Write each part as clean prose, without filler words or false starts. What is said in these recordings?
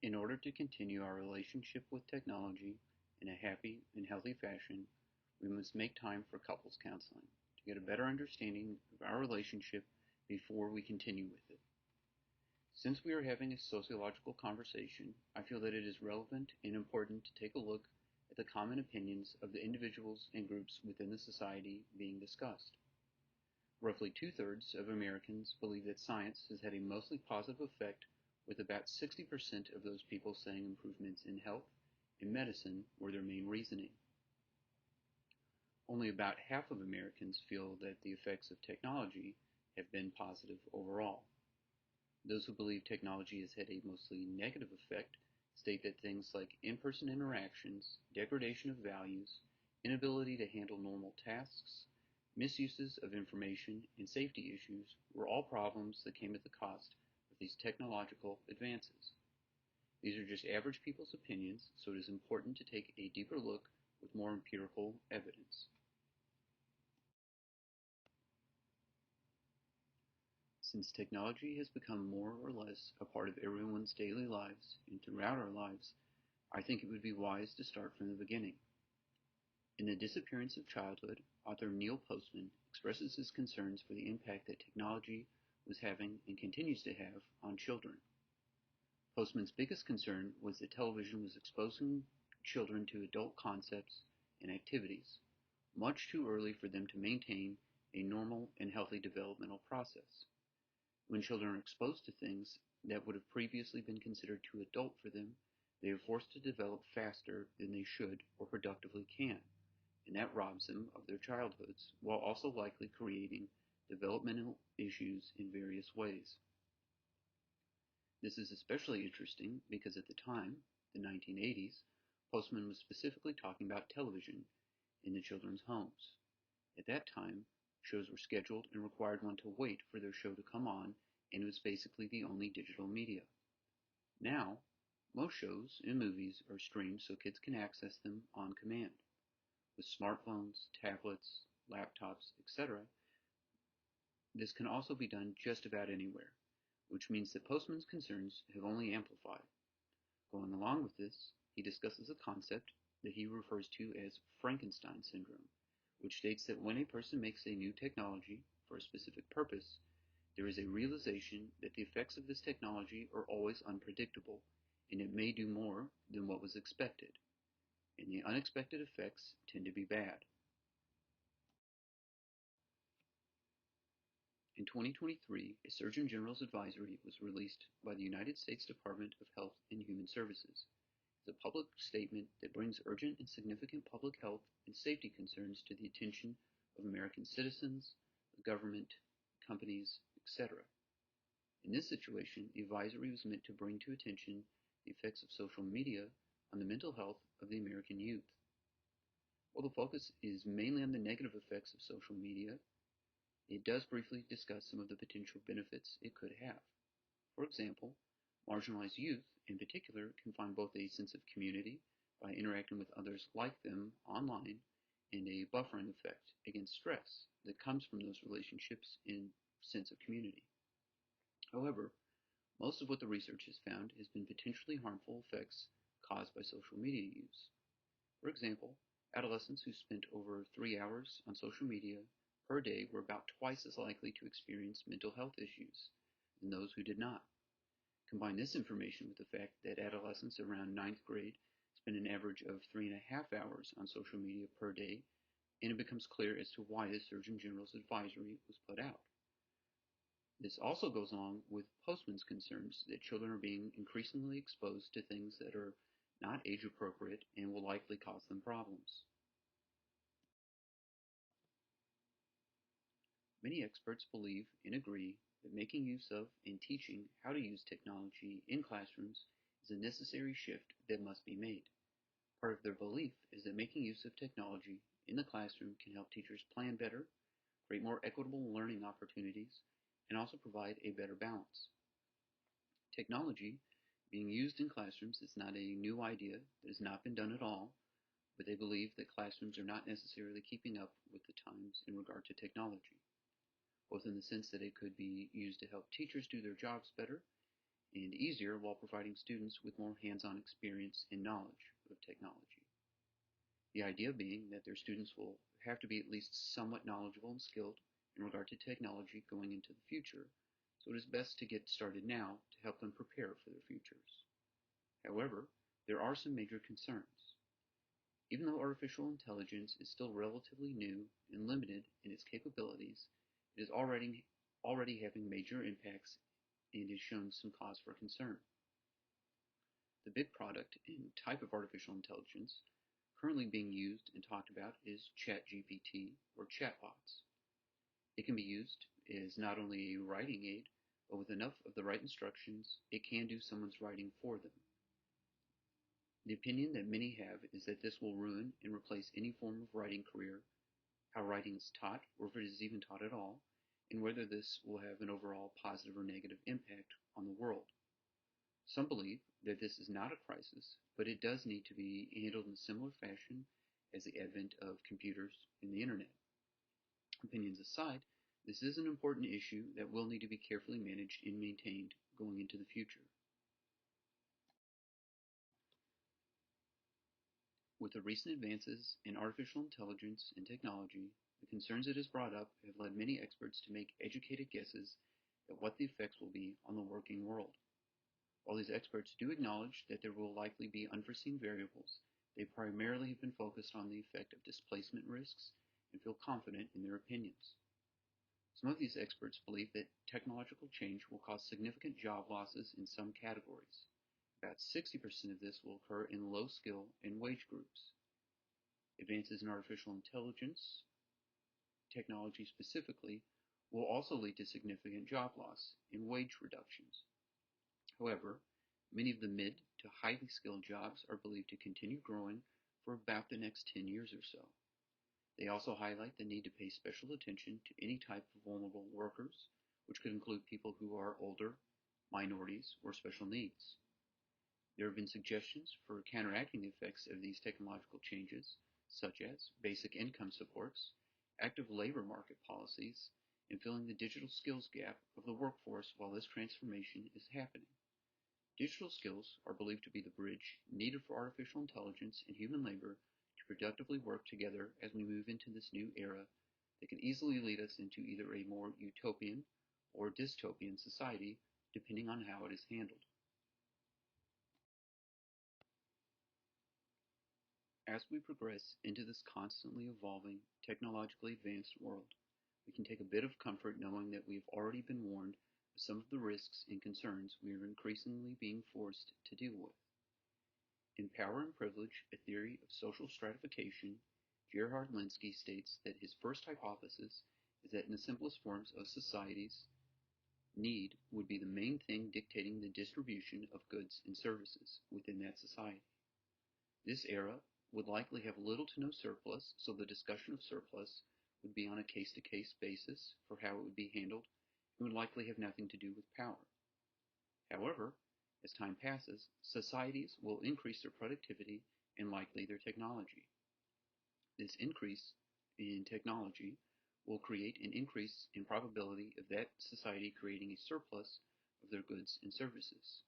In order to continue our relationship with technology in a happy and healthy fashion, we must make time for couples counseling to get a better understanding of our relationship before we continue with it. Since we are having a sociological conversation, I feel that it is relevant and important to take a look at the common opinions of the individuals and groups within the society being discussed. Roughly two-thirds of Americans believe that science has had a mostly positive effect, with about 60% of those people saying improvements in health and medicine were their main reasoning. Only about half of Americans feel that the effects of technology have been positive overall. Those who believe technology has had a mostly negative effect state that things like in-person interactions, degradation of values, inability to handle normal tasks, misuses of information, and safety issues were all problems that came at the cost of these technological advances. These are just average people's opinions, so it is important to take a deeper look with more empirical evidence. Since technology has become more or less a part of everyone's daily lives and throughout our lives, I think it would be wise to start from the beginning. In The Disappearance of Childhood, author Neil Postman expresses his concerns for the impact that technology was having and continues to have on children. Postman's biggest concern was that television was exposing children to adult concepts and activities much too early for them to maintain a normal and healthy developmental process. When children are exposed to things that would have previously been considered too adult for them, they are forced to develop faster than they should or productively can, and that robs them of their childhoods, while also likely creating developmental issues in various ways. This is especially interesting because at the time, the 1980s, Postman was specifically talking about television in the children's homes. At that time, shows were scheduled and required one to wait for their show to come on, and it was basically the only digital media. Now, most shows and movies are streamed so kids can access them on command. With smartphones, tablets, laptops, etc., this can also be done just about anywhere, which means that Postman's concerns have only amplified. Going along with this, he discusses a concept that he refers to as Frankenstein syndrome, which states that when a person makes a new technology for a specific purpose, there is a realization that the effects of this technology are always unpredictable, and it may do more than what was expected, and the unexpected effects tend to be bad. In 2023, a Surgeon General's advisory was released by the United States Department of Health and Human Services. It's a public statement that brings urgent and significant public health and safety concerns to the attention of American citizens, the government, companies, etc. In this situation, the advisory was meant to bring to attention the effects of social media on the mental health of the American youth. While the focus is mainly on the negative effects of social media, it does briefly discuss some of the potential benefits it could have. For example, marginalized youth, in particular, can find both a sense of community by interacting with others like them online and a buffering effect against stress that comes from those relationships and sense of community. However, most of what the research has found has been potentially harmful effects caused by social media use. For example, adolescents who spent over 3 hours on social media per day were about twice as likely to experience mental health issues than those who did not. Combine this information with the fact that adolescents around 9th grade spend an average of 3.5 hours on social media per day, and it becomes clear as to why the Surgeon General's advisory was put out. This also goes along with Postman's concerns that children are being increasingly exposed to things that are not age appropriate and will likely cause them problems. Many experts believe and agree that making use of and teaching how to use technology in classrooms is a necessary shift that must be made. Part of their belief is that making use of technology in the classroom can help teachers plan better, create more equitable learning opportunities, and also provide a better balance. Technology being used in classrooms is not a new idea that has not been done at all, but they believe that classrooms are not necessarily keeping up with the times in regard to technology, both in the sense that it could be used to help teachers do their jobs better, and easier while providing students with more hands-on experience and knowledge of technology. The idea being that their students will have to be at least somewhat knowledgeable and skilled in regard to technology going into the future, so it is best to get started now to help them prepare for their futures. However, there are some major concerns. Even though artificial intelligence is still relatively new and limited in its capabilities, it is already having major impacts and is showing some cause for concern. The big product and type of artificial intelligence currently being used and talked about is ChatGPT or chatbots. It can be used as not only a writing aid, but with enough of the right instructions, it can do someone's writing for them. The opinion that many have is that this will ruin and replace any form of writing career, how writing is taught, or if it is even taught at all, and whether this will have an overall positive or negative impact on the world. Some believe that this is not a crisis, but it does need to be handled in a similar fashion as the advent of computers and the internet. Opinions aside, this is an important issue that will need to be carefully managed and maintained going into the future. With the recent advances in artificial intelligence and technology, the concerns it has brought up have led many experts to make educated guesses at what the effects will be on the working world. While these experts do acknowledge that there will likely be unforeseen variables, they primarily have been focused on the effect of displacement risks and feel confident in their opinions. Some of these experts believe that technological change will cause significant job losses in some categories. About 60% of this will occur in low skill and wage groups. Advances in artificial intelligence technology specifically will also lead to significant job loss and wage reductions. However, many of the mid to highly skilled jobs are believed to continue growing for about the next 10 years or so. They also highlight the need to pay special attention to any type of vulnerable workers, which could include people who are older, minorities, or special needs. There have been suggestions for counteracting the effects of these technological changes, such as basic income supports, active labor market policies, and filling the digital skills gap of the workforce while this transformation is happening. Digital skills are believed to be the bridge needed for artificial intelligence and human labor to productively work together as we move into this new era that can easily lead us into either a more utopian or dystopian society, depending on how it is handled. As we progress into this constantly evolving, technologically advanced world, we can take a bit of comfort knowing that we have already been warned of some of the risks and concerns we are increasingly being forced to deal with. In Power and Privilege, a Theory of Social Stratification, Gerhard Linsky states that his first hypothesis is that in the simplest forms of societies, need would be the main thing dictating the distribution of goods and services within that society. This era would likely have little to no surplus, so the discussion of surplus would be on a case-to-case basis for how it would be handled and would likely have nothing to do with power. However, as time passes, societies will increase their productivity and likely their technology. This increase in technology will create an increase in probability of that society creating a surplus of their goods and services.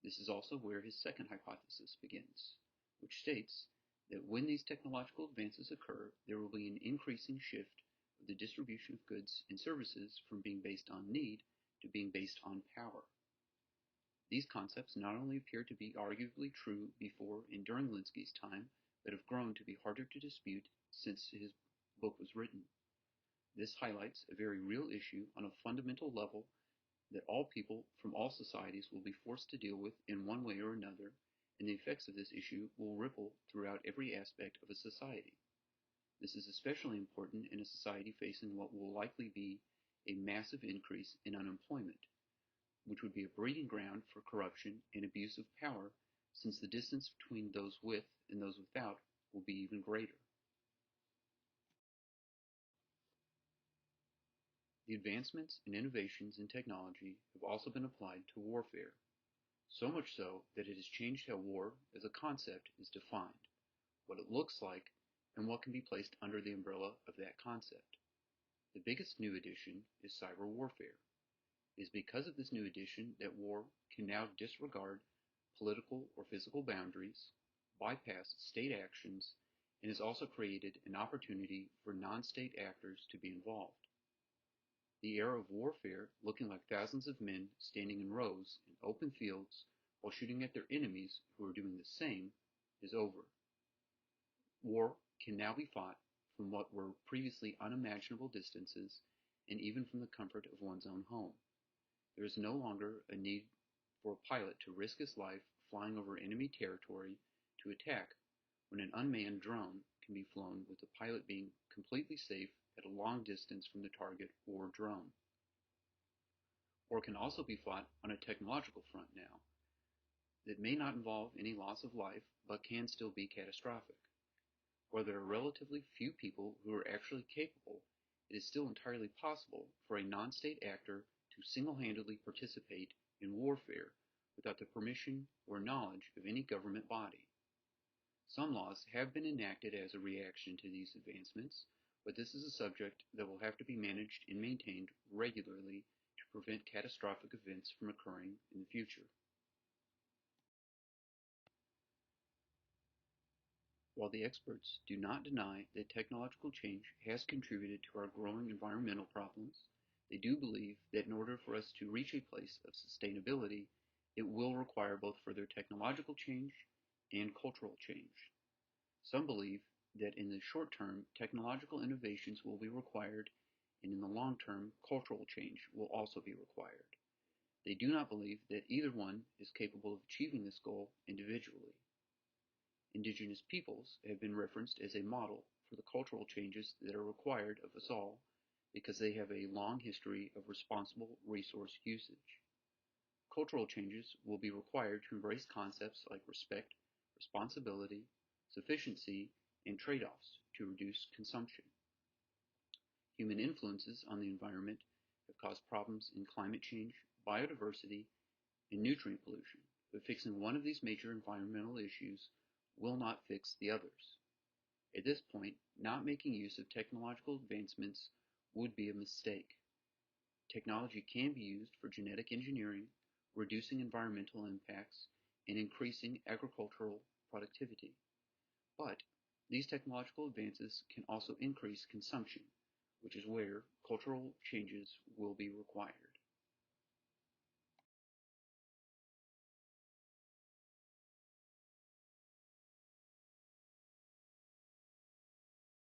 This is also where his second hypothesis begins, which states that when these technological advances occur, there will be an increasing shift of the distribution of goods and services from being based on need to being based on power. These concepts not only appear to be arguably true before and during Linsky's time, but have grown to be harder to dispute since his book was written. This highlights a very real issue on a fundamental level that all people from all societies will be forced to deal with in one way or another, and the effects of this issue will ripple throughout every aspect of a society. This is especially important in a society facing what will likely be a massive increase in unemployment, which would be a breeding ground for corruption and abuse of power, since the distance between those with and those without will be even greater. The advancements and innovations in technology have also been applied to warfare, so much so that it has changed how war as a concept is defined, what it looks like, and what can be placed under the umbrella of that concept. The biggest new addition is cyber warfare. It is because of this new addition that war can now disregard political or physical boundaries, bypass state actions, and has also created an opportunity for non-state actors to be involved. The era of warfare, looking like thousands of men standing in rows in open fields while shooting at their enemies who are doing the same, is over. War can now be fought from what were previously unimaginable distances and even from the comfort of one's own home. There is no longer a need for a pilot to risk his life flying over enemy territory to attack when an unmanned drone can be flown with the pilot being completely safe at a long distance from the target or drone. War can also be fought on a technological front now that may not involve any loss of life but can still be catastrophic. Where there are relatively few people who are actually capable, it is still entirely possible for a non-state actor to single-handedly participate in warfare without the permission or knowledge of any government body. Some laws have been enacted as a reaction to these advancements, but this is a subject that will have to be managed and maintained regularly to prevent catastrophic events from occurring in the future. While the experts do not deny that technological change has contributed to our growing environmental problems, they do believe that in order for us to reach a place of sustainability, it will require both further technological change and cultural change. Some believe that in the short term, technological innovations will be required, and in the long term, cultural change will also be required. They do not believe that either one is capable of achieving this goal individually. Indigenous peoples have been referenced as a model for the cultural changes that are required of us all because they have a long history of responsible resource usage. Cultural changes will be required to embrace concepts like respect, responsibility, sufficiency, and trade-offs to reduce consumption. Human influences on the environment have caused problems in climate change, biodiversity, and nutrient pollution, but fixing one of these major environmental issues will not fix the others. At this point, not making use of technological advancements would be a mistake. Technology can be used for genetic engineering, reducing environmental impacts, and increasing agricultural productivity. But these technological advances can also increase consumption, which is where cultural changes will be required.